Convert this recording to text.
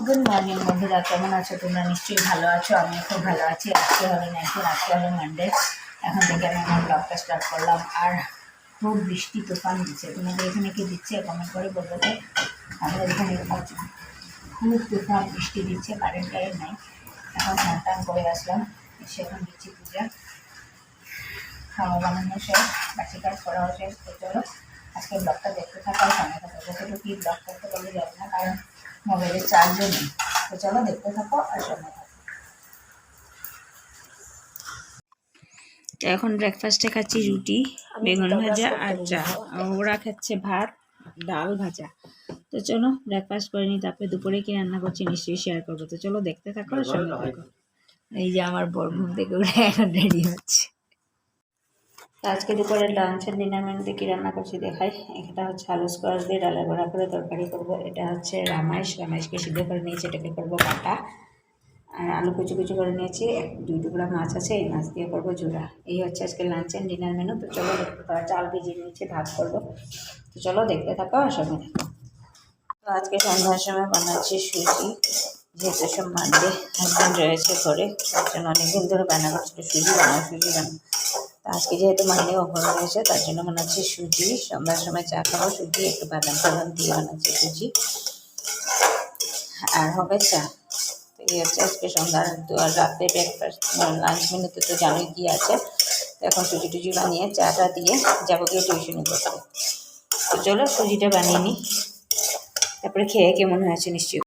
Good morning বন্ধুরা, কেমন আছো তোমরা? নিশ্চয়ই ভালো আছো, আমি খুব ভালো আছি। আজকে হলো আজকে হলো মানডে। এখন থেকে আমি আমার ব্লগটা স্টার্ট করলাম। আর খুব বৃষ্টি তুফান দিচ্ছে। তোমাদের এখানে কি দিচ্ছে কমেন্ট করে বলবো। তো আমাদের এখানে খুব তুফান বৃষ্টি দিচ্ছে, কারেন্ট নাই। এখন স্নান করে আসলাম, এসে এখন দিচ্ছি পূজা। খাওয়া বানানো শেষ, বাকি কাজ করাও শেষ। তো চলো আজকে ব্লগটা দেখতে থাকার সময় থাকো। যতটুকু কি ব্লগ করতে বলে যাবে না, কারণ মোবাইলে চার্জও নেই। তো চলো দেখতে থাকো আর সময় থাকো। এখন ব্রেকফাস্টে খাচ্ছি রুটি, বেগুন ভাজা আর চা। ওরা খাচ্ছে ভাত, ডাল, ভাজা। তো চলো ব্রেকফাস্ট করে নিই, তারপরে দুপুরে কি রান্না করছি নিশ্চয়ই শেয়ার করবো। তো চলো দেখতে থাকো আর সঙ্গে থাকো। এই যে আমার বর ঘুম থেকে উঠে এখন রেডি হচ্ছে। আজকে দুপুরে লাঞ্চ আর ডিনার মেনুতে কী রান্না করছি দেখাই। এটা হচ্ছে আলু স্কোয়াশ দিয়ে ডালের বড়া করে তরকারি করব। এটা হচ্ছে রামাইশকে সিদ্ধ করে নিয়েছি, এটাকে করবো বাটা। আর আলু কুচি কুচি করে নিয়েছি, দুই টুকরা মাছ আছে, এই মাছ দিয়ে করবো জোড়া। এই হচ্ছে আজকে লাঞ্চ অ্যান্ড ডিনার মেনু। তো চলো দেখতে থাকো। চাল ভিজিয়ে নিয়েছি, ভাত করবো। তো চলো দেখতে থাকো আর সঙ্গে থাকো। তো আজকে সন্ধ্যার সময় বানাচ্ছি সুজি, যেহেতু সব মানডে, হাজব্যান্ড রয়েছে ঘরে, তার জন্য অনেকদিন ধরে বানা করছিল সুজি বানাও। তো আজকে যেহেতু মানডে অফার রয়েছে, তার জন্য বানাচ্ছি সুজি। সন্ধ্যার সময় চা খাবো, সুজি একটু বাদাম দিয়ে বানাচ্ছি সুজি, আর হবে চা। তো এই হচ্ছে আজকে সন্ধ্যার। আর রাত্রে ব্রেকফাস্ট লাঞ্চ মেনুতে তো জানোই কী আছে। তো এখন সুজি টুজি বানিয়ে চাটা দিয়ে যাবো গিয়ে টিউশনি করতে। তো চলো সুজিটা বানিয়ে নিই, তারপরে খেয়ে কেমন হয়েছে নিশ্চয়ই